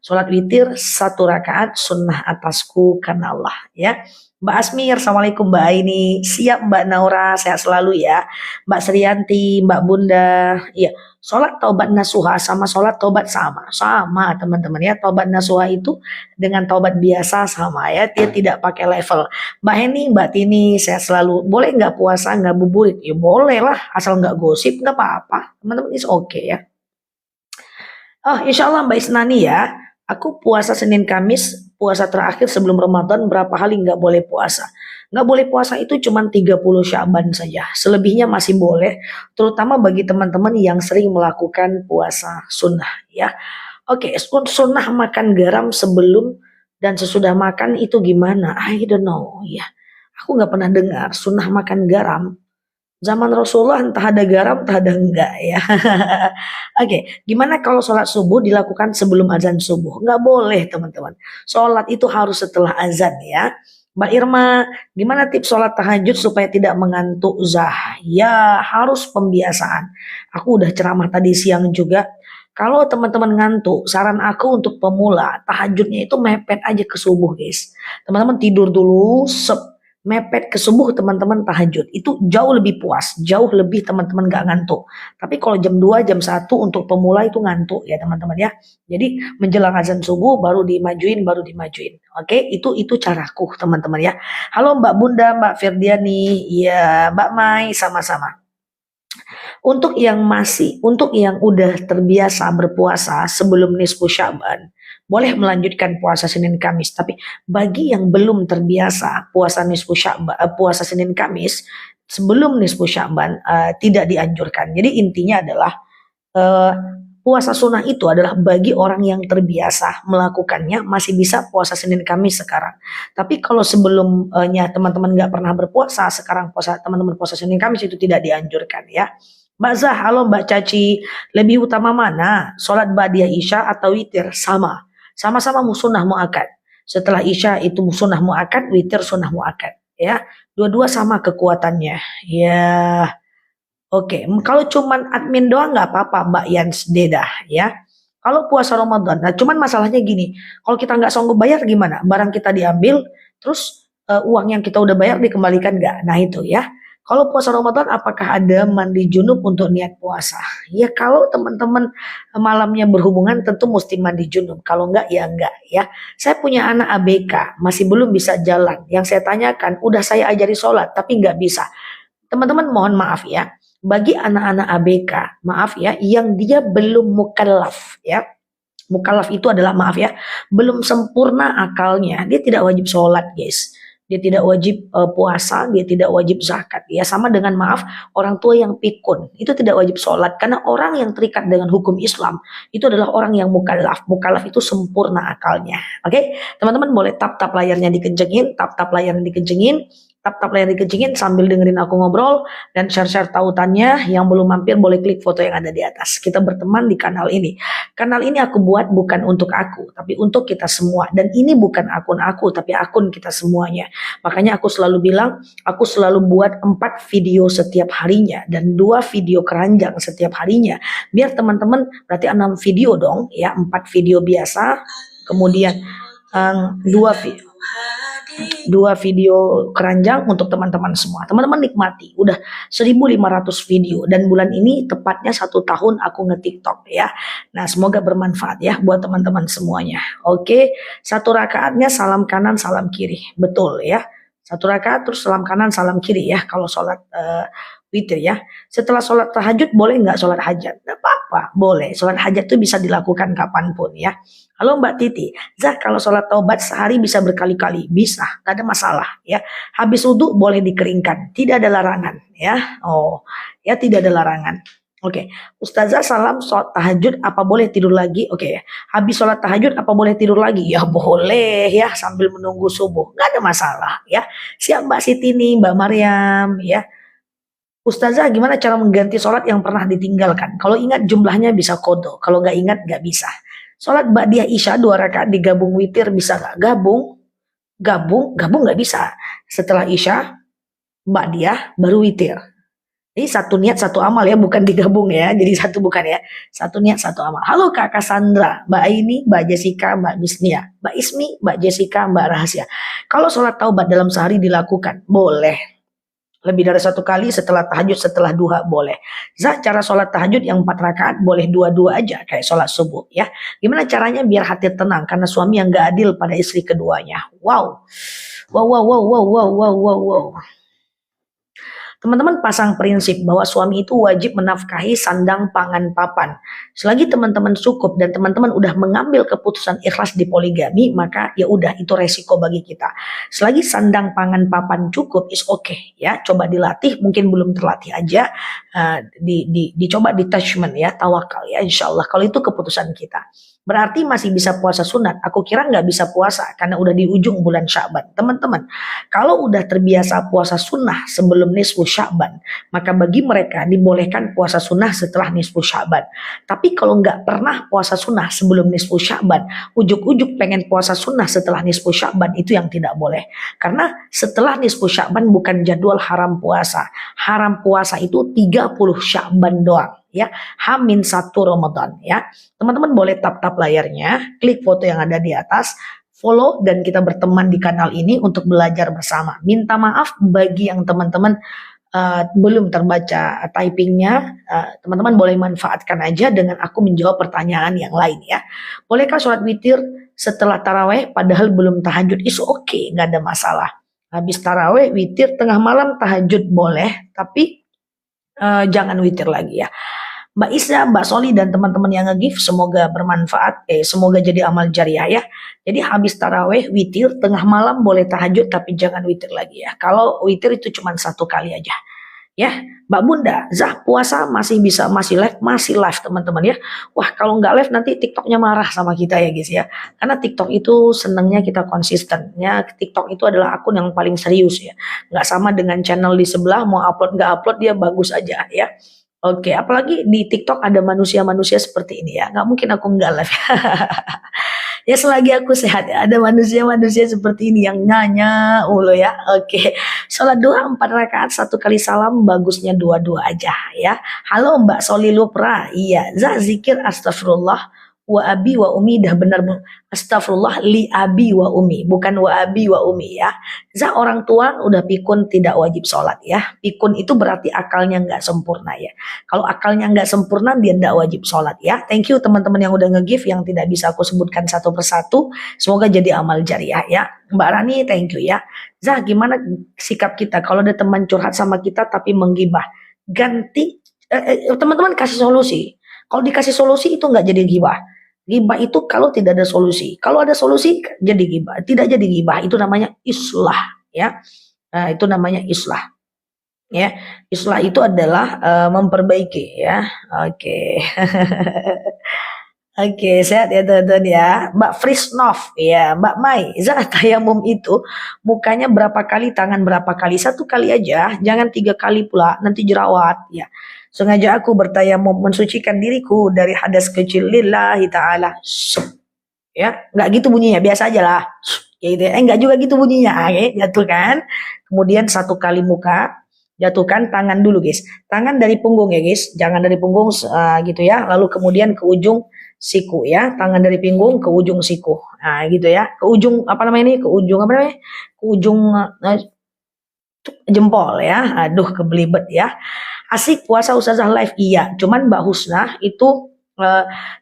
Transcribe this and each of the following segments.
Sholat witir 1 rakaat sunnah atasku karena Allah ya. Mbak Asmir, Assalamualaikum Mbak Aini. Siap Mbak Naura, sehat selalu ya. Mbak Sriyanti, Mbak Bunda. Iya, sholat taubat nasuha sama sholat taubat sama teman-teman ya. Taubat nasuha itu dengan taubat biasa sama ya, dia tidak pakai level. Mbak Heni, Mbak Tini, sehat selalu. Boleh nggak puasa nggak buburit? Ya boleh lah, asal nggak gosip nggak apa-apa. Teman-teman is oke ya. Oh, insya Allah Mbak Isnani ya. Aku puasa Senin Kamis, puasa terakhir sebelum Ramadan berapa hari nggak boleh puasa. Nggak boleh puasa itu cuma 30 Sya'ban saja. Selebihnya masih boleh, terutama bagi teman-teman yang sering melakukan puasa sunnah ya. Oke, sunnah makan garam sebelum dan sesudah makan itu gimana? I don't know ya. Aku nggak pernah dengar sunnah makan garam. Zaman Rasulullah entah ada garam entah ada enggak ya. Oke, gimana kalau sholat subuh dilakukan sebelum azan subuh? Nggak boleh teman-teman. Sholat itu harus setelah azan ya. Mbak Irma, gimana tips sholat tahajud supaya tidak mengantuk zah? Ya harus pembiasaan. Aku udah ceramah tadi siang juga. Kalau teman-teman ngantuk, saran aku untuk pemula, tahajudnya itu mepet aja ke subuh guys. Teman-teman tidur dulu, mepet ke subuh teman-teman tahajud itu jauh lebih puas, jauh lebih teman-teman gak ngantuk. Tapi kalau jam 2 jam 1 untuk pemula itu ngantuk ya teman-teman ya. Jadi menjelang azan subuh baru dimajuin. Oke, itu caraku teman-teman ya. Halo Mbak Bunda, Mbak Firdiani, ya Mbak Mai, sama-sama. Untuk yang udah terbiasa berpuasa sebelum nisfu Sya'ban, boleh melanjutkan puasa Senin Kamis. Tapi bagi yang belum terbiasa puasa nisfu Sya'ban, puasa Senin Kamis sebelum nisfu Sya'ban tidak dianjurkan. Jadi intinya adalah eh, puasa sunnah itu adalah bagi orang yang terbiasa melakukannya masih bisa puasa Senin Kamis sekarang. Tapi kalau sebelumnya teman-teman nggak pernah berpuasa, sekarang puasa teman-teman puasa Senin Kamis itu tidak dianjurkan ya. Mbak Zah, halo Mbak Caci, lebih utama mana? Sholat Ba'diyah Isya atau witir? Sama-sama sunnah mu'akad. Setelah Isya itu sunnah mu'akad, witir sunnah mu'akad. Ya, dua-dua sama kekuatannya. Ya, oke. Kalau cuman admin doang nggak apa-apa Mbak Yans Dedah ya. Kalau puasa Ramadan, nah cuman masalahnya gini, kalau kita nggak sanggup bayar gimana? Barang kita diambil, terus uang yang kita udah bayar dikembalikan nggak? Nah itu ya. Kalau puasa Ramadan, apakah ada mandi junub untuk niat puasa? Ya kalau teman-teman malamnya berhubungan tentu mesti mandi junub. Kalau enggak ya enggak ya. Saya punya anak ABK, masih belum bisa jalan. Yang saya tanyakan, udah saya ajari sholat tapi nggak bisa. Teman-teman mohon maaf ya. Bagi anak-anak ABK, maaf ya, yang dia belum mukallaf ya. Mukallaf itu adalah maaf ya, belum sempurna akalnya, dia tidak wajib sholat guys. Dia tidak wajib puasa, dia tidak wajib zakat. Ya sama dengan maaf orang tua yang pikun, itu tidak wajib sholat. Karena orang yang terikat dengan hukum Islam, itu adalah orang yang mukallaf. Mukallaf itu sempurna akalnya. Oke, teman-teman boleh tap-tap layarnya dikencengin, tap-tap layarnya dikencengin. Tap-tap layar dikencengin sambil dengerin aku ngobrol dan share-share tautannya. Yang belum mampir boleh klik foto yang ada di atas. Kita berteman di kanal ini. Kanal ini aku buat bukan untuk aku, tapi untuk kita semua. Dan ini bukan akun aku, tapi akun kita semuanya. Makanya aku selalu bilang, aku selalu buat 4 video setiap harinya dan 2 video keranjang setiap harinya. Biar teman-teman, berarti 6 video dong, ya 4 video biasa, kemudian 2 video keranjang untuk teman-teman semua. Teman-teman nikmati, udah 1.500 video dan bulan ini tepatnya 1 tahun aku nge-TikTok ya. Nah semoga bermanfaat ya buat teman-teman semuanya. Oke, 1 rakaatnya salam kanan salam kiri, betul ya. 1 rakaat terus salam kanan salam kiri ya kalau sholat witir ya. Setelah sholat tahajud boleh nggak sholat hajat? Nggak apa-apa, boleh. Sholat hajat itu bisa dilakukan kapanpun ya. Halo Mbak Titi, Zah kalau sholat taubat sehari bisa berkali-kali? Bisa, nggak ada masalah ya. Habis wudhu boleh dikeringkan, tidak ada larangan ya. Oh, ya tidak ada larangan. Oke, Ustazah salam sholat tahajud apa boleh tidur lagi? Oke, habis sholat tahajud apa boleh tidur lagi? Ya boleh ya sambil menunggu subuh, nggak ada masalah ya. Siap Mbak Siti nih, Mbak Mariam ya. Ustazah gimana cara mengganti sholat yang pernah ditinggalkan? Kalau ingat jumlahnya bisa kodo, kalau nggak ingat nggak bisa. Sholat Ba'diyah Isya 2 rakaat digabung witir bisa nggak? Gabung nggak bisa. Setelah Isya, Ba'diyah baru witir. Ini satu niat satu amal ya, bukan digabung ya. Jadi satu bukan ya. Satu niat satu amal. Halo Kak Cassandra, Mbak Aini, Mbak Jessica, Mbak Misnia, Mbak Ismi, Mbak Jessica, Mbak Rahasia. Kalau sholat taubat dalam sehari dilakukan, boleh. Lebih dari satu kali setelah tahajud, setelah duha boleh. Cara sholat tahajud yang 4 rakaat boleh dua-dua aja kayak sholat subuh ya. Gimana caranya biar hati tenang karena suami yang gak adil pada istri keduanya. Wow. Wow, wow, wow, wow, wow, wow, wow, wow. Teman-teman pasang prinsip bahwa suami itu wajib menafkahi sandang pangan papan. Selagi teman-teman cukup dan teman-teman udah mengambil keputusan ikhlas di poligami, maka ya udah itu resiko bagi kita. Selagi sandang pangan papan cukup is okay ya. Coba dilatih, mungkin belum terlatih aja, dicoba detachment ya, tawakal ya insyaallah. Kalau itu keputusan kita. Berarti masih bisa puasa sunat. Aku kira nggak bisa puasa karena udah di ujung bulan Sya'ban. Teman-teman, kalau udah terbiasa puasa sunnah sebelum nisfu Sya'ban, maka bagi mereka dibolehkan puasa sunnah setelah nisfu Sya'ban. Tapi kalau nggak pernah puasa sunnah sebelum nisfu Sya'ban, ujuk-ujuk pengen puasa sunnah setelah nisfu Sya'ban, itu yang tidak boleh. Karena setelah nisfu Sya'ban bukan jadwal haram puasa. Haram puasa itu 30 Sya'ban doang ya, H-1 Ramadan ya. Teman-teman boleh tap-tap layarnya, klik foto yang ada di atas, follow dan kita berteman di kanal ini untuk belajar bersama. Minta maaf bagi yang teman-teman belum terbaca typingnya, teman-teman boleh manfaatkan aja dengan aku menjawab pertanyaan yang lain ya. Bolehkah sholat witir setelah taraweh padahal belum tahajud? Is okay, nggak ada masalah. Habis taraweh, witir, tengah malam tahajud boleh, tapi jangan witir lagi ya. Mbak Isa, Mbak Soli dan teman-teman yang nge-give semoga bermanfaat, semoga jadi amal jariah ya. Jadi habis taraweh witir, tengah malam boleh tahajud tapi jangan witir lagi ya. Kalau witir itu cuma 1 kali aja. Ya, Mbak Bunda, Zah puasa masih bisa, masih live teman-teman ya. Wah, kalau nggak live nanti TikToknya marah sama kita ya guys ya. Karena TikTok itu senangnya kita konsisten ya. TikTok itu adalah akun yang paling serius ya. Nggak sama dengan channel di sebelah, mau upload nggak upload dia bagus aja ya. Oke, apalagi di TikTok ada manusia-manusia seperti ini ya. Nggak mungkin aku nggak live. Ya selagi aku sehat ya, ada manusia-manusia seperti ini yang nanya mulu ya. Oke, sholat duha 4 rakaat 1 kali salam, bagusnya dua-dua aja ya. Halo Mbak Soli Lupra, iya, zikir astagfirullah wa abi wa umi, dah benar astagfirullah li abi wa umi, bukan wa abi wa umi ya. Orang tua udah pikun tidak wajib sholat ya. Pikun itu berarti akalnya nggak sempurna ya. Kalau akalnya nggak sempurna dia nggak wajib sholat ya. Thank you teman-teman yang udah nge-give, yang tidak bisa aku sebutkan satu persatu. Semoga jadi amal jariah ya. Mbak Rani thank you ya. Gimana sikap kita kalau ada teman curhat sama kita tapi menggibah? Ganti, teman-teman kasih solusi. Kalau dikasih solusi itu nggak jadi gibah. Gibah itu kalau tidak ada solusi. Kalau ada solusi jadi gibah. Tidak jadi gibah. Itu namanya islah ya. Nah, itu namanya islah. Ya, islah itu adalah memperbaiki ya. Oke. Oke, sehat ya teman-teman ya. Mbak Frisnov ya, Mbak Mai, tayamum itu mukanya berapa kali, tangan berapa kali? 1 kali aja, jangan 3 kali pula, nanti jerawat ya. Sengaja aku bertayamum mensucikan diriku dari hadas kecil lillahi ta'ala. Ya, nggak gitu bunyinya, biasa aja lah. Ya gitu ya. Nggak juga gitu bunyinya. Oke, jatuhkan. Kemudian 1 kali muka, jatuhkan tangan dulu guys. Tangan dari punggung ya guys, jangan dari punggung gitu ya. Lalu kemudian ke ujung siku ya, tangan dari punggung ke ujung siku. Nah, gitu ya. Ke ujung apa namanya ini? Ke ujung apa namanya? Ke ujung jempol ya. Aduh, kebelibet ya. Asik puasa Ustazah live, iya. Cuman Mbak Husna itu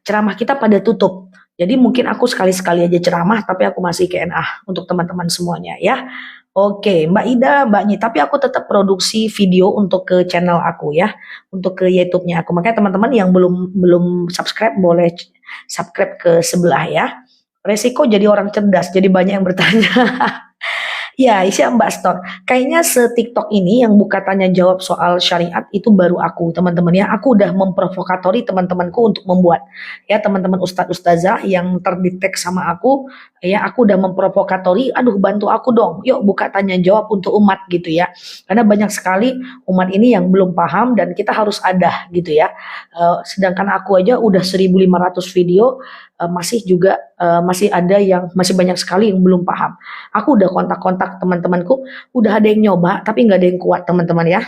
ceramah kita pada tutup. Jadi mungkin aku sekali-sekali aja ceramah, tapi aku masih KNA untuk teman-teman semuanya ya. Oke, Mbak Ida, Mbak Nyi, tapi aku tetap produksi video untuk ke channel aku ya, untuk ke YouTube-nya aku. Makanya teman-teman yang belum subscribe boleh subscribe ke sebelah ya. Resiko jadi orang cerdas, jadi banyak yang bertanya. Ya, isi Mbak Store. Kayaknya se-TikTok ini yang buka tanya jawab soal syariat itu baru aku, teman-teman ya. Aku udah memprovokatori teman-temanku untuk membuat. Ya, teman-teman ustadz-ustazah yang terdetek sama aku, ya aku udah memprovokatori, aduh bantu aku dong. Yuk buka tanya jawab untuk umat gitu ya. Karena banyak sekali umat ini yang belum paham dan kita harus ada gitu ya. Sedangkan aku aja udah 1.500 video, masih ada yang masih banyak sekali yang belum paham. Aku udah kontak-kontak teman-temanku, udah ada yang nyoba tapi nggak ada yang kuat teman-teman ya.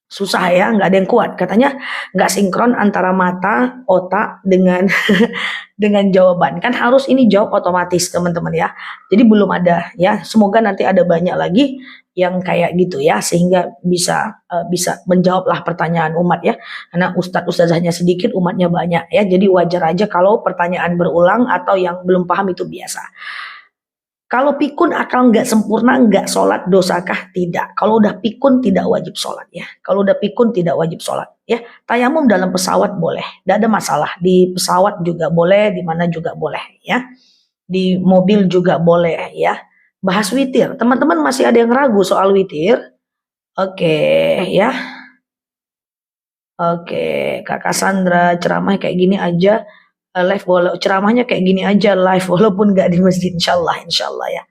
susah ya, nggak ada yang kuat. Katanya nggak sinkron antara mata, otak dengan dengan jawaban. Kan harus ini jawab otomatis teman-teman ya. Jadi belum ada ya. Semoga nanti ada banyak lagi yang kayak gitu ya, sehingga bisa menjawablah pertanyaan umat ya. Karena ustadzahnya sedikit, umatnya banyak ya. Jadi wajar aja kalau pertanyaan berulang atau yang belum paham itu biasa. Kalau pikun akal nggak sempurna, nggak sholat, dosakah? Tidak. Kalau udah pikun tidak wajib sholat ya. Kalau udah pikun tidak wajib sholat ya. Tayamum dalam pesawat boleh, tidak ada masalah. Di pesawat juga boleh, di mana juga boleh ya. Di mobil juga boleh ya. Bahas witir. Teman-teman masih ada yang ragu soal witir? Oke ya. Oke, Kakak Sandra ceramah kayak gini aja live, walau ceramahnya kayak gini aja live walaupun nggak di masjid, insya Allah ya.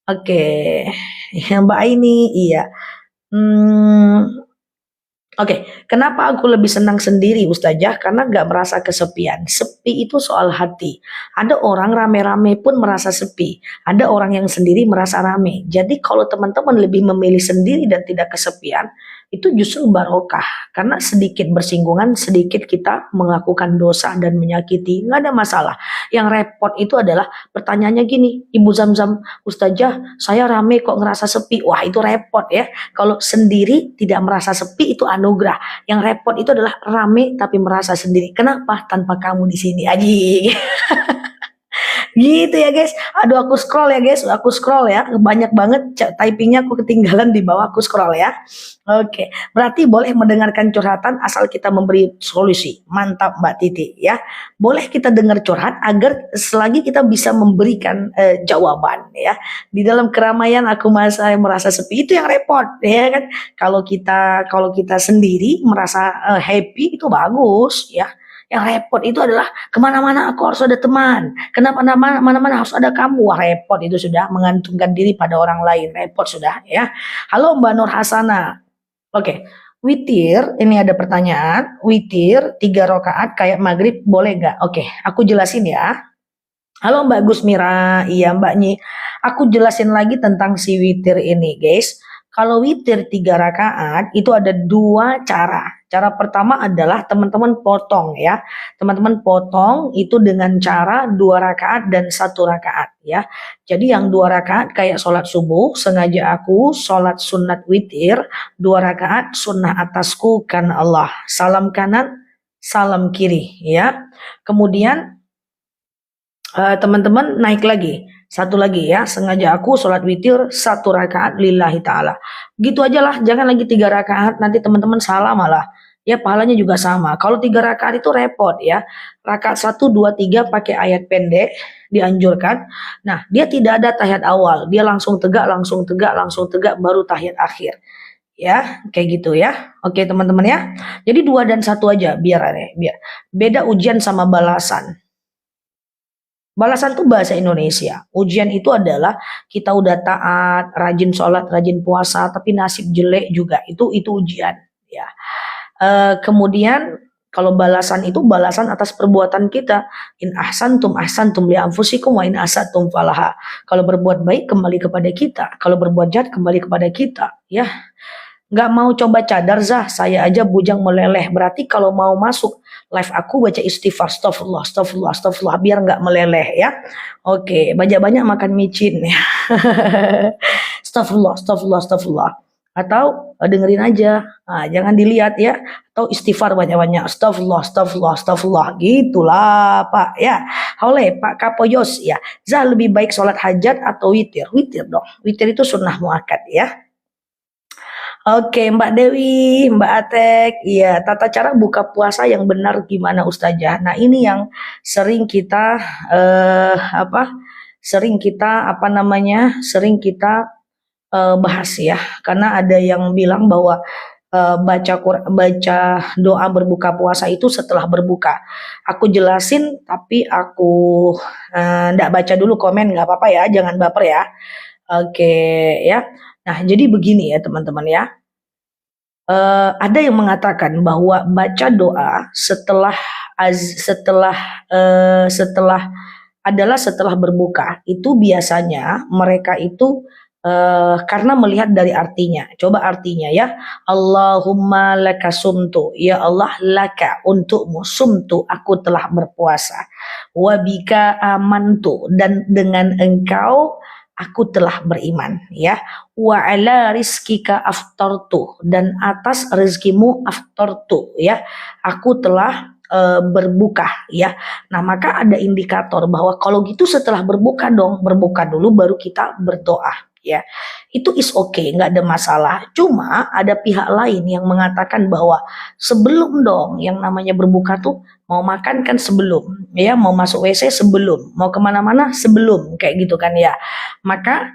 Oke, ya Mbak Aini, iya. Hmm, Oke, kenapa aku lebih senang sendiri Ustazah? Karena nggak merasa kesepian. Sepi itu soal hati. Ada orang rame-rame pun merasa sepi. Ada orang yang sendiri merasa rame. Jadi kalau teman-teman lebih memilih sendiri dan tidak kesepian, itu justru barokah. Karena sedikit bersinggungan, sedikit kita melakukan dosa dan menyakiti. Nggak ada masalah. Yang repot itu adalah pertanyaannya gini, Ibu Zamzam, Ustazah, saya rame kok ngerasa sepi. Wah itu repot ya. Kalau sendiri tidak merasa sepi itu anugerah. Yang repot itu adalah rame tapi merasa sendiri. Kenapa? Tanpa kamu di sini. Aji. Gitu ya guys. Aduh aku scroll ya guys. Aku scroll ya. Banyak banget typingnya aku ketinggalan di bawah. Aku scroll ya. Oke. Berarti boleh mendengarkan curhatan asal kita memberi solusi. Mantap Mbak Titi ya. Boleh kita dengar curhat agar selagi kita bisa memberikan jawaban ya. Di dalam keramaian aku merasa sepi itu yang repot ya kan. Kalau kita sendiri merasa happy itu bagus ya. Yang repot itu adalah kemana-mana aku harus ada teman. Kenapa mana-mana harus ada kamu? Wah repot itu sudah mengantungkan diri pada orang lain. Repot sudah ya. Halo Mbak Nur Hasana. Oke. Witir, ini ada pertanyaan. Witir 3 rakaat kayak maghrib boleh nggak? Oke, aku jelasin ya. Halo Mbak Gusmira, iya Mbak Nyi. Aku jelasin lagi tentang si witir ini guys. Kalau witir 3 rakaat itu ada 2 cara. Cara pertama adalah teman-teman potong ya. Teman-teman potong itu dengan cara 2 rakaat dan 1 rakaat ya. Jadi yang 2 rakaat kayak sholat subuh, sengaja aku sholat sunat witir 2 rakaat sunnah atasku kan Allah. Salam kanan, salam kiri ya. Kemudian teman-teman naik lagi. Satu lagi ya, sengaja aku sholat witir 1 rakaat lillahi ta'ala. Gitu aja lah, jangan lagi 3 rakaat, nanti teman-teman salah malah. Ya pahalanya juga sama. Kalau 3 rakaat itu repot ya. Rakaat 1, 2, 3 pakai ayat pendek dianjurkan. Nah dia tidak ada tahiyat awal, dia langsung tegak, langsung tegak, langsung tegak, baru tahiyat akhir. Ya kayak gitu ya. Oke teman-teman ya. Jadi 2 dan 1 aja biar beda ujian sama balasan. Balasan itu bahasa Indonesia. Ujian itu adalah kita udah taat, rajin sholat, rajin puasa, tapi nasib jelek juga. Itu ujian. Ya. Kemudian kalau balasan itu balasan atas perbuatan kita. In ahsantum li anfusikum wa in asatum falaha. Kalau berbuat baik kembali kepada kita. Kalau berbuat jahat kembali kepada kita. Ya. Nggak mau coba cadar Zah, saya aja bujang meleleh. Berarti kalau mau masuk live aku baca istighfar, astagfirullah, biar nggak meleleh ya. Oke, banyak-banyak makan micin ya. Astagfirullah. Atau dengerin aja, nah, jangan dilihat ya. Atau istighfar banyak-banyak, astagfirullah. Gitulah Pak ya. Oleh Pak Kapoyos ya. Zah lebih baik sholat hajat atau witir? Witir dong. Witir itu sunnah muakkad ya. Oke, Mbak Dewi, Mbak Atek, iya, tata cara buka puasa yang benar gimana Ustazah? Nah, ini yang sering kita eh, apa? Sering kita bahas ya. Karena ada yang bilang bahwa baca doa berbuka puasa itu setelah berbuka. Aku jelasin, tapi aku nggak baca dulu komen, nggak apa-apa ya, jangan baper ya. Oke, ya. Nah, jadi begini ya teman-teman ya. Ada yang mengatakan bahwa baca doa setelah berbuka itu biasanya mereka itu karena melihat dari artinya. Coba artinya ya. Allahumma laka sumtu. Ya Allah, laka untukmu, sumtu aku telah berpuasa. Wabika amantu, dan dengan engkau aku telah beriman, ya. Wa ala rizkika aftartu, dan atas rezekimu aftartu, ya. Aku telah berbuka, ya. Nah, maka ada indikator bahwa kalau gitu setelah berbuka dong, berbuka dulu baru kita berdoa, ya. Itu is okay, nggak ada masalah. Cuma ada pihak lain yang mengatakan bahwa sebelum dong yang namanya berbuka tuh, mau makan kan sebelum, ya, mau masuk WC sebelum, mau kemana-mana sebelum, kayak gitu kan ya. Maka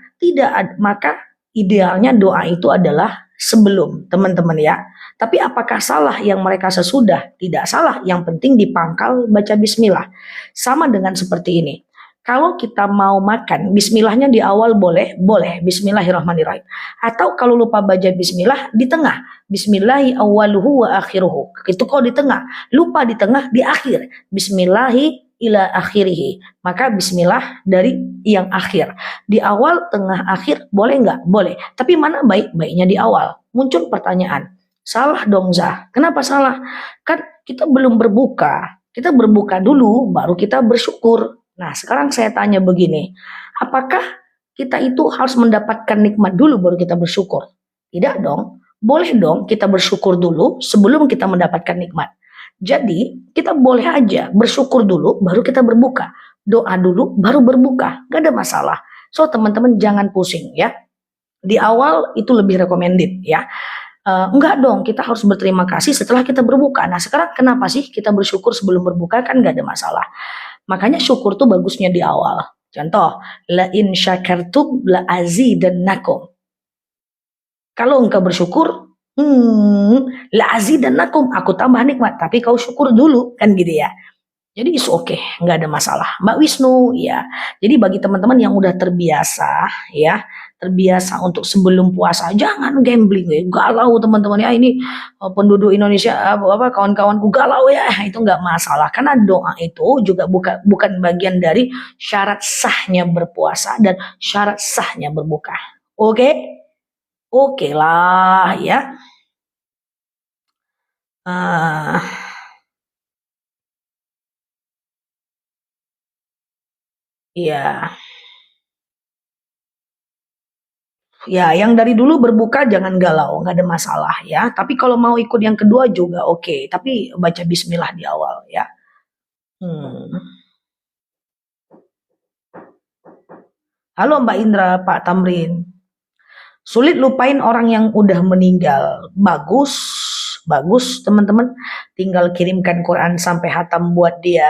idealnya doa itu adalah sebelum, teman-teman ya. Tapi apakah salah yang mereka sesudah? Tidak salah, yang penting di pangkal baca bismillah. Sama dengan seperti ini. Kalau kita mau makan, bismillahnya di awal boleh, bismillahirrahmanirrahim. Atau kalau lupa baca bismillah, di tengah. Bismillahi awaluhu wa akhiruhu. Itu kalau di tengah. Lupa di tengah, di akhir. Bismillahi ila akhirihi. Maka bismillah dari yang akhir. Di awal, tengah, akhir, boleh nggak? Boleh. Tapi mana baik-baiknya di awal? Muncul pertanyaan. Salah dong Zah. Kenapa salah? Kan kita belum berbuka. Kita berbuka dulu, baru kita bersyukur. Nah, sekarang saya tanya begini. Apakah kita itu harus mendapatkan nikmat dulu baru kita bersyukur? Tidak dong. Boleh dong kita bersyukur dulu sebelum kita mendapatkan nikmat. Jadi, kita boleh aja bersyukur dulu baru kita berbuka. Doa dulu baru berbuka. Gak ada masalah. So, teman-teman jangan pusing ya. Di awal itu lebih recommended ya. Enggak dong, kita harus berterima kasih setelah kita berbuka. Nah, sekarang kenapa sih kita bersyukur sebelum berbuka? Kan gak ada masalah. Makanya syukur tuh bagusnya di awal. Contoh, la in syakartum la azidannakum. Kalau engkau bersyukur, la azidannakum, aku tambah nikmat. Tapi kau syukur dulu, kan gitu ya. Jadi is okay, nggak ada masalah. Mbak Wisnu, ya. Jadi bagi teman-teman yang udah terbiasa, ya, terbiasa untuk sebelum puasa, jangan gambling, ya. Galau teman-teman ya. Ini penduduk Indonesia, apa kawan-kawanku galau ya, itu nggak masalah. Karena doa itu juga bukan bagian dari syarat sahnya berpuasa dan syarat sahnya berbuka. Oke, oke lah ya. Ya. Ya, yang dari dulu berbuka jangan galau, nggak ada masalah ya. Tapi kalau mau ikut yang kedua juga oke. Tapi baca bismillah di awal ya. Halo Mbak Indra, Pak Tamrin. Sulit lupain orang yang udah meninggal. Bagus, bagus teman-teman. Tinggal kirimkan Quran sampai hatam buat dia.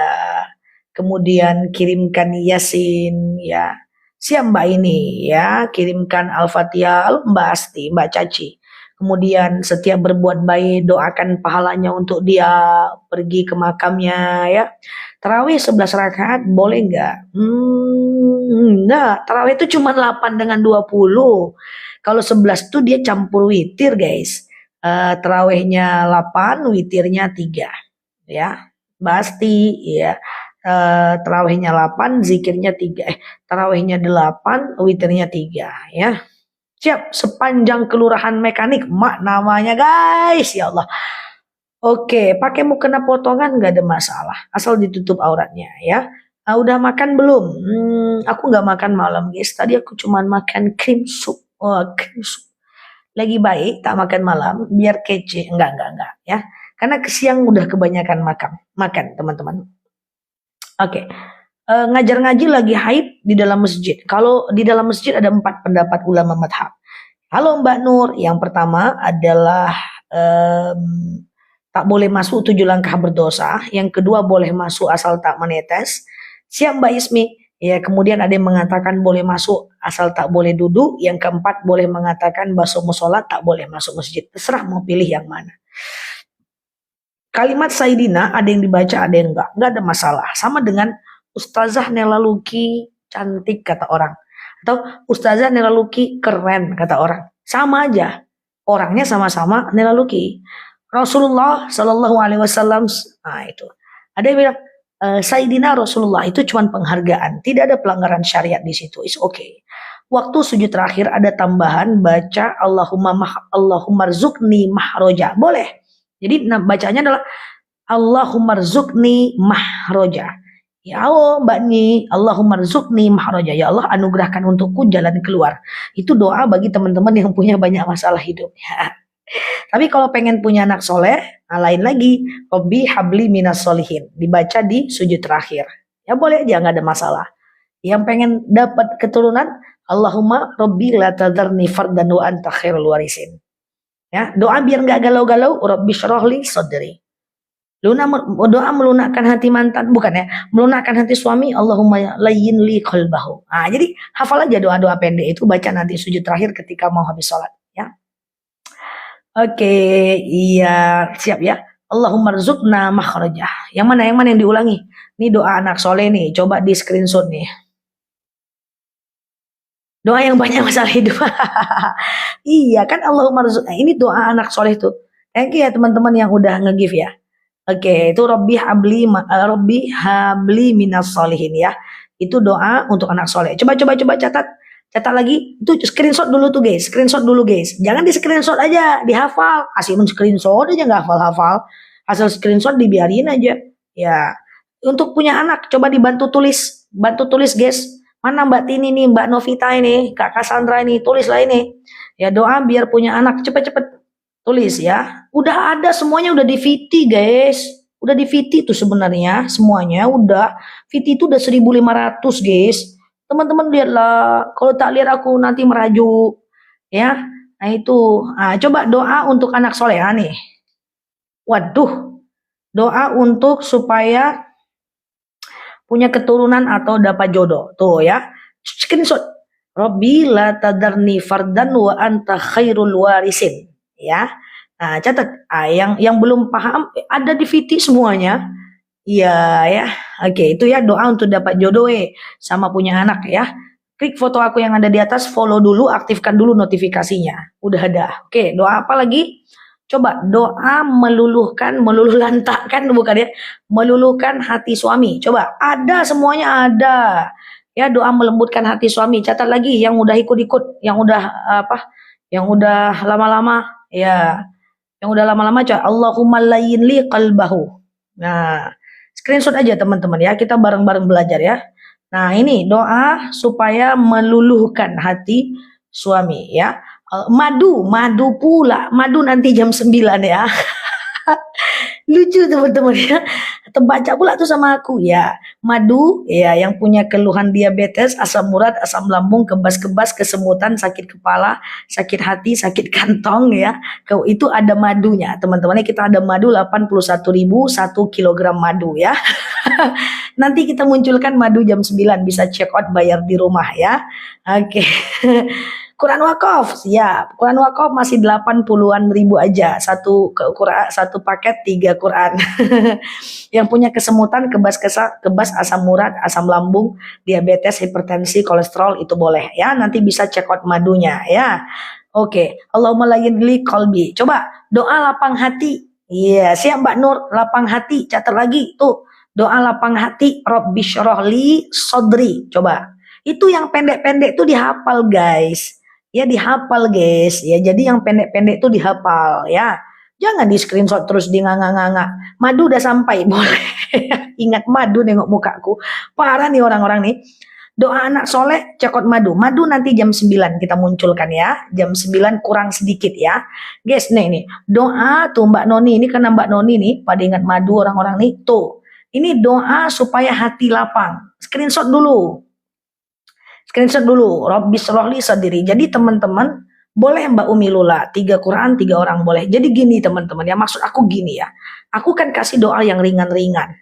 Kemudian kirimkan Yasin ya. Siap Mbak ini ya, kirimkan Al-Fatihah Mbak Asti, Mbak Caci. Kemudian setiap berbuat baik doakan pahalanya untuk dia pergi ke makamnya ya. Tarawih 11 rakaat boleh nggak? Enggak, tarawih itu cuma 8 dengan 20. Kalau 11 tuh dia campur witir guys. Tarawihnya 8, witirnya 3 ya. Pasti ya. Tarawihnya 8, zikirnya 3. Tarawihnya 8, witirnya 3 ya. Siap, sepanjang kelurahan mekanik, mak namanya guys, ya Allah. Oke, pakai mukena potongan nggak ada masalah, asal ditutup auratnya ya. Udah makan belum? Aku nggak makan malam guys, tadi aku cuma makan krim sup. Oh, krim sup. Lagi baik tak makan malam, biar kece. Enggak ya. Karena kesiang udah kebanyakan makan teman-teman. Oke. Ngajar ngaji lagi hype di dalam masjid. Kalau di dalam masjid ada 4 pendapat ulama madhab. Halo Mbak Nur, yang pertama adalah tak boleh masuk 7 langkah berdosa. Yang kedua boleh masuk asal tak menetes. Siap Mbak Ismi. Ya, kemudian ada yang mengatakan boleh masuk asal tak boleh duduk. Yang keempat boleh mengatakan basuh musola tak boleh masuk masjid. Terserah mau pilih yang mana. Kalimat Sayyidina ada yang dibaca ada yang enggak ada masalah. Sama dengan Ustazah Nela Luki cantik kata orang. Atau Ustazah Nela Luki keren kata orang. Sama aja. Orangnya sama-sama Nela Luki. Rasulullah Shallallahu Alaihi Wasallam. Nah itu. Ada yang bilang Sayyidina Rasulullah itu cuma penghargaan. Tidak ada pelanggaran syariat di situ. It's okay. waktu sujud terakhir ada tambahan baca Allahumma rzuqni mahroja. Boleh. Jadi bacanya adalah Allahumma rzuqni mahroja. Ya Allah Mbak Ni, Allahumma rzuqni mahroja. Ya Allah anugerahkan untukku jalan keluar. Itu doa bagi teman-teman yang punya banyak masalah hidup. Ya. Tapi kalau pengen punya anak soleh, lain lagi. Rabbi habli minas solihin. Dibaca di sujud terakhir. Ya boleh aja, nggak ada masalah. Yang pengen dapat keturunan, Allahumma Rabbi la tadarni fardan wa anta khairul warisin. Ya, doa biar nggak galau-galau. Rabbi syrohli sodri. Doa melunakkan hati mantan, bukan ya, melunakkan hati suami. Allahumma layyin li qalbahu. Nah, jadi hafal aja doa-doa pendek itu, baca nanti sujud terakhir ketika mau habis sholat ya. Oke, iya siap ya. Allahumma rzuqna makhrajah. Yang mana yang diulangi? Ini doa anak soleh nih, coba di screenshot nih. Doa yang banyak masalah hidup. Iya kan, Allahumma rzuqna. Ini doa anak soleh tuh. Thank you ya teman-teman yang udah nge-give ya. Oke, itu Rabbi habli minas solihin ya. Itu doa untuk anak soleh. Coba catat lagi. Itu screenshot dulu tuh guys. Jangan di screenshot aja, dihafal. Asih screenshot aja nggak hafal-hafal. Hasil screenshot dibiarin aja. Ya. Untuk punya anak, coba dibantu tulis. Bantu tulis guys. Mana Mbak Tini nih, Mbak Novita ini, Kak Cassandra ini, tulislah ini. Ya doa biar punya anak, cepet-cepet. Tulis ya. Udah ada semuanya, udah di VT guys. Udah di VT tuh sebenarnya semuanya udah. VT itu udah 1.500 guys. Teman-teman lihatlah. Kalau tak lihat aku nanti merajuk. Ya. Nah itu. Nah, coba doa untuk anak soleha nih. Waduh. Doa untuk supaya punya keturunan atau dapat jodoh. Tuh ya. Screenshot. Rabbi la tadarni fardan wa anta khairul warisin. Ya, nah catat. Yang belum paham ada di VT semuanya. Iya ya, oke itu ya doa untuk dapat jodoh sama punya anak ya. Klik foto aku yang ada di atas, follow dulu, aktifkan dulu notifikasinya. Udah ada. Oke, doa apa lagi? Coba doa meluluh lantakkan bukan ya? Meluluhkan hati suami. Coba ada semuanya ada. Ya doa melembutkan hati suami. Catat lagi yang udah ikut-ikut, yang udah yang udah lama-lama. Ya, yang udah lama-lama coba Allahumma layyin li qalbahu. Nah, screenshot aja teman-teman ya, kita bareng-bareng belajar ya. Nah, ini doa supaya meluluhkan hati suami ya. Madu pula. Madu nanti jam 9 ya. Lucu teman-teman ya. Terbaca pula tuh sama aku ya. Madu ya yang punya keluhan diabetes, asam urat, asam lambung, kebas-kebas, kesemutan, sakit kepala, sakit hati, sakit kantong ya. Itu ada madunya. Teman-teman kita ada madu 81.000 1 kilogram madu ya. Nanti kita munculkan madu jam 9, bisa check out bayar di rumah ya. Oke. Quran wakaf, siap. Quran wakaf masih 80-an ribu aja. Satu paket 3 Quran. Yang punya kesemutan, kebas asam urat, asam lambung, diabetes, hipertensi, kolesterol itu boleh ya. Nanti bisa check out madunya ya. Oke, Allahumma layyin li qalbi. Coba doa lapang hati. Iya, siap Mbak Nur, lapang hati. Catat lagi tuh. Doa lapang hati, Rabbi syrohli sodri. Coba. Itu yang pendek-pendek tuh dihafal guys. Ya dihafal guys. Ya jadi yang pendek-pendek tuh dihafal ya. Jangan di screenshot terus di nganga-nganga. Madu udah sampai, boleh. Ingat madu, nengok mukaku. Parah nih orang-orang nih. Doa anak soleh, cekot madu. Madu nanti jam 9 kita munculkan ya. Jam 9 kurang sedikit ya. Guys, nih. Doa tuh Mbak Noni. Ini karena Mbak Noni nih, pada ingat madu orang-orang nih. Tuh. Ini doa supaya hati lapang. Screenshot dulu. Rabbi syrahli sadri. Jadi teman-teman, boleh Mbak Umi Lula 3 Quran 3 orang boleh. Jadi gini teman-teman ya, maksud aku gini ya. Aku kan kasih doa yang ringan-ringan.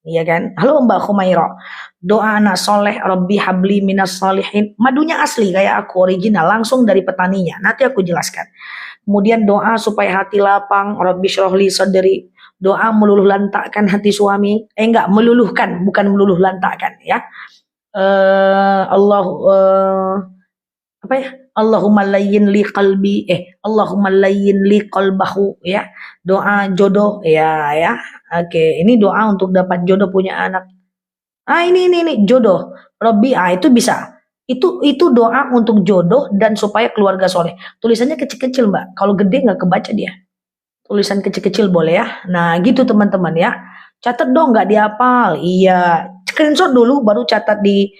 Iya kan? Halo Mbak Khumairo. Doa anak soleh, Rabbi habli minas solihin. Madunya asli kayak aku, original, langsung dari petaninya. Nanti aku jelaskan. Kemudian doa supaya hati lapang, Rabbi syrahli sadri. Doa meluluh lantakkan hati suami. Enggak, meluluhkan, bukan meluluh lantakkan ya. Allahumma layyin li qalbi, Allahumma layyin li qalbahu ya. Doa jodoh ya. Oke, ini doa untuk dapat jodoh punya anak. Ini jodoh. Rabbi, itu bisa. Itu doa untuk jodoh dan supaya keluarga soleh. Tulisannya kecil-kecil Mbak. Kalau gede nggak kebaca dia. Tulisan kecil-kecil boleh ya. Nah gitu teman-teman ya. Catat dong nggak dihafal. Iya. Screenshot dulu baru catat di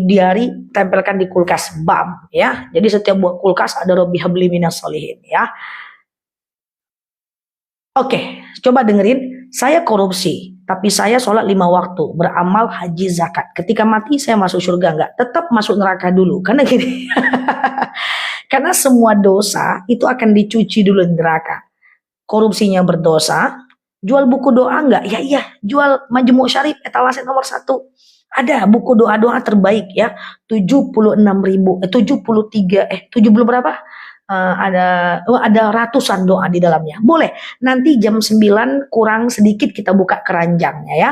diary, tempelkan di kulkas. Bam ya. Jadi setiap buah kulkas ada Robbi habli minas solihin ya. Oke, coba dengerin. Saya korupsi, tapi saya sholat 5 waktu, beramal haji zakat. Ketika mati saya masuk surga enggak? Tetap masuk neraka dulu. Karena gini, karena semua dosa itu akan dicuci dulu di neraka. Korupsinya berdosa, jual buku doa enggak? Ya iya, jual Majmu' Syarif etalase nomor 1. Ada buku doa-doa terbaik ya, 76.000, 73, 70 berapa? Ada ratusan doa di dalamnya. Boleh, nanti jam 9 kurang sedikit kita buka keranjangnya ya.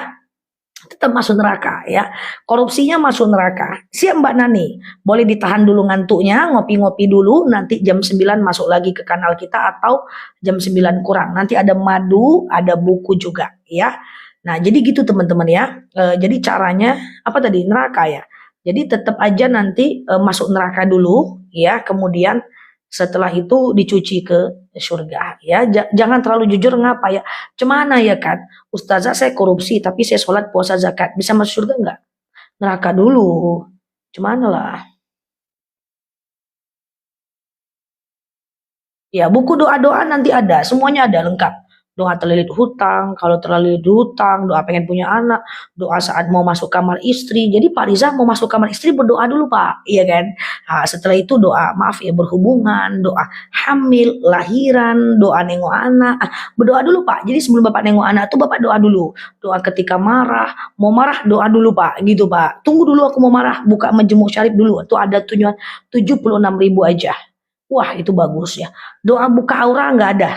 Tetap masuk neraka ya. Korupsinya masuk neraka. Siap Mbak Nani? Boleh ditahan dulu ngantuknya, ngopi-ngopi dulu, nanti jam 9 masuk lagi ke kanal kita atau jam 9 kurang. Nanti ada madu, ada buku juga ya. Nah, jadi gitu teman-teman ya. Jadi caranya apa tadi? Neraka ya. Jadi tetap aja nanti masuk neraka dulu ya, kemudian setelah itu dicuci ke surga ya. Jangan terlalu jujur ngapa ya. Cemana ya kan? Ustazah saya korupsi tapi saya sholat puasa zakat. Bisa masuk surga enggak? Neraka dulu. Cemana lah. Ya, buku doa-doa nanti ada, semuanya ada lengkap. Doa terlilit hutang, kalau terlilit hutang, doa pengen punya anak, doa saat mau masuk kamar istri. Jadi Pak Riza mau masuk kamar istri berdoa dulu Pak, iya kan? Nah, setelah itu doa maaf ya berhubungan, doa hamil, lahiran, doa nengok anak. Berdoa dulu Pak. Jadi sebelum Bapak nengok anak tuh Bapak doa dulu. Doa ketika marah, mau marah doa dulu Pak, gitu Pak. Tunggu dulu aku mau marah, buka Majmu' Syarif dulu. Tuh ada tunjukan 76.000 aja. Wah itu bagus ya. Doa buka aura nggak ada.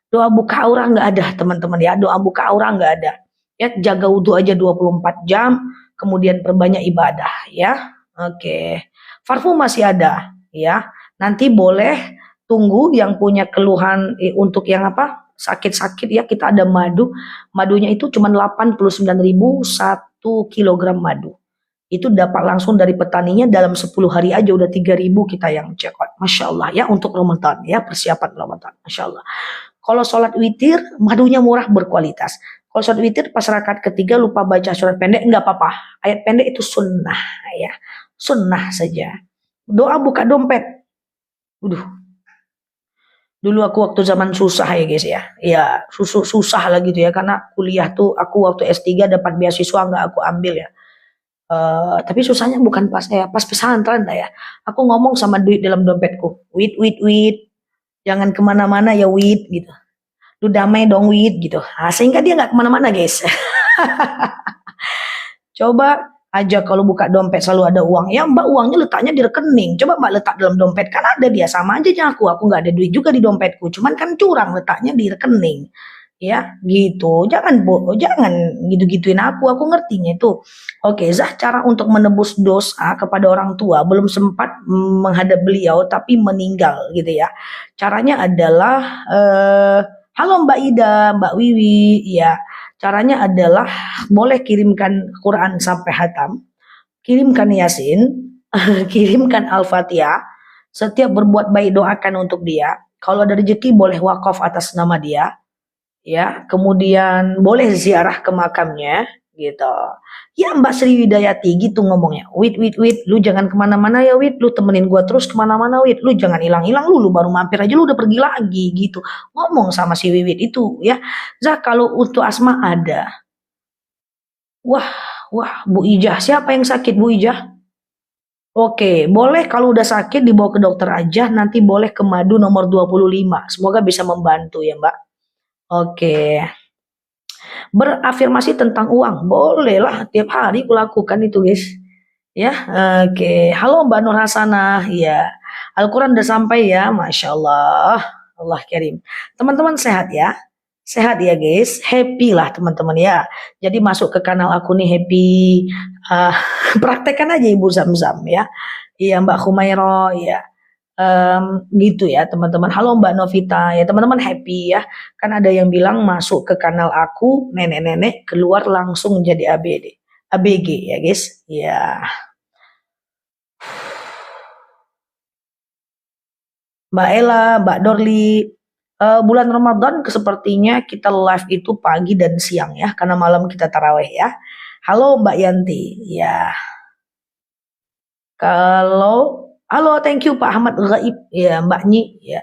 Doa buka aura nggak ada teman-teman ya. Doa buka aura nggak ada. Ya jaga wudhu aja 24 jam. Kemudian perbanyak ibadah ya. Oke. Parfum masih ada ya. Nanti boleh tunggu yang punya keluhan untuk yang apa? Sakit-sakit ya kita ada madu. Madunya itu cuma 89.000 1 kilogram madu itu dapat langsung dari petaninya dalam 10 hari aja udah 3.000 kita yang check out. Masya Allah ya untuk Ramadan ya persiapan Ramadan. Masya Allah. Kalau sholat witir madunya murah berkualitas. Kalau sholat witir pas rakaat ketiga lupa baca surat pendek nggak apa-apa. Ayat pendek itu sunnah ya. Sunnah saja. Doa buka dompet. Waduh. Dulu aku waktu zaman susah ya guys ya. Ya susah lah gitu ya. Karena kuliah tuh aku waktu S3 dapat beasiswa nggak aku ambil ya. Tapi susahnya bukan pas pesantren lah ya. Aku ngomong sama duit dalam dompetku, wit, jangan kemana-mana ya wit gitu. Lu damai dong wit gitu. Nah, sehingga dia nggak kemana-mana guys. Coba aja kalau buka dompet selalu ada uang. Ya mbak uangnya letaknya di rekening. Coba mbak letak dalam dompet kan ada dia sama aja aku. Aku nggak ada duit juga di dompetku. Cuman kan curang letaknya di rekening. Ya gitu jangan gitu-gituin aku ngertinya itu. Oke Zah, cara untuk menebus dosa kepada orang tua belum sempat menghadap beliau tapi meninggal gitu ya. Caranya adalah halo Mbak Ida, Mbak Wiwi ya. Caranya adalah boleh kirimkan Quran sampai hatam, kirimkan Yasin, kirimkan Al-Fatihah. Setiap berbuat baik doakan untuk dia. Kalau ada rezeki boleh wakaf atas nama dia ya, kemudian boleh ziarah ke makamnya gitu. Ya Mbak Sri Widayati gitu ngomongnya. Wit, lu jangan kemana-mana ya Wit, lu temenin gua terus kemana-mana Wit, lu jangan hilang-hilang lu baru mampir aja lu udah pergi lagi gitu. Ngomong sama si Wiwit itu ya. Zah kalau untuk asma ada. Wah, Bu Ijah, siapa yang sakit Bu Ijah? Oke, boleh kalau udah sakit dibawa ke dokter aja, nanti boleh ke madu nomor 25. Semoga bisa membantu ya Mbak. Oke. Berafirmasi tentang uang, bolehlah tiap hari kulakukan itu guys. Ya, oke. Halo Mbak Nur Hasanah, ya. Al-Quran udah sampai ya, Masya Allah. Allah kirim. Teman-teman sehat ya? Sehat ya guys, happy lah teman-teman ya. Jadi masuk ke kanal aku nih happy. Uh, Praktekkan aja Ibu Zam-Zam ya. Iya Mbak Humairo ya. Gitu ya teman-teman. Halo Mbak Novita ya teman-teman happy ya. Kan ada yang bilang masuk ke kanal aku nenek-nenek keluar langsung jadi ABG ya guys. Ya Mbak Ella, Mbak Dorli. Bulan Ramadan sepertinya kita live itu pagi dan siang ya, karena malam kita taraweh ya. Halo Mbak Yanti, ya. Kalau halo, thank you Pak Ahmad Gaib, ya Mbak Nyi, ya.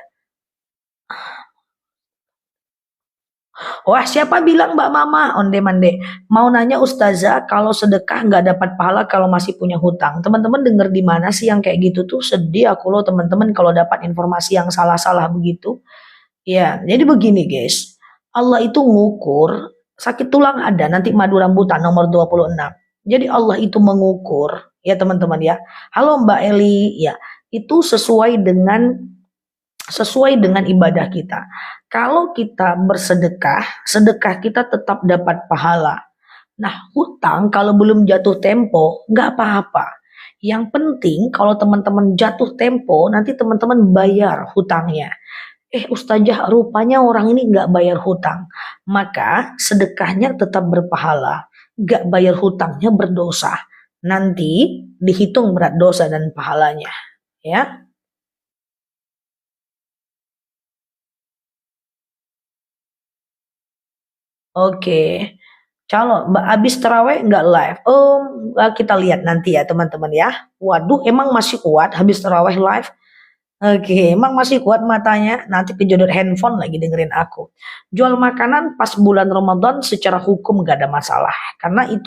Wah, siapa bilang Mbak Mama onde mande? Mau nanya Ustazah, kalau sedekah nggak dapat pahala kalau masih punya hutang. Teman-teman denger di mana sih yang kayak gitu tuh? Sedih aku loh teman-teman kalau dapat informasi yang salah-salah begitu. Ya, jadi begini guys. Allah itu ngukur sakit tulang ada nanti madu rambutan nomor 26. Jadi Allah itu mengukur ya teman-teman ya. Halo Mbak Eli, ya. Itu sesuai dengan ibadah kita. Kalau kita bersedekah, sedekah kita tetap dapat pahala. Nah, hutang kalau belum jatuh tempo, nggak apa-apa. Yang penting kalau teman-teman jatuh tempo, nanti teman-teman bayar hutangnya. Ustazah, rupanya orang ini nggak bayar hutang. Maka sedekahnya tetap berpahala. Nggak bayar hutangnya berdosa. Nanti dihitung berat dosa dan pahalanya. Ya, oke. Kalau Mbak abis terawih nggak live. Kita lihat nanti ya teman-teman ya. Waduh, emang masih kuat habis terawih live? Oke, emang masih kuat matanya? Nanti kejedot handphone lagi dengerin aku. Jual makanan pas bulan Ramadan secara hukum nggak ada masalah. Karena itu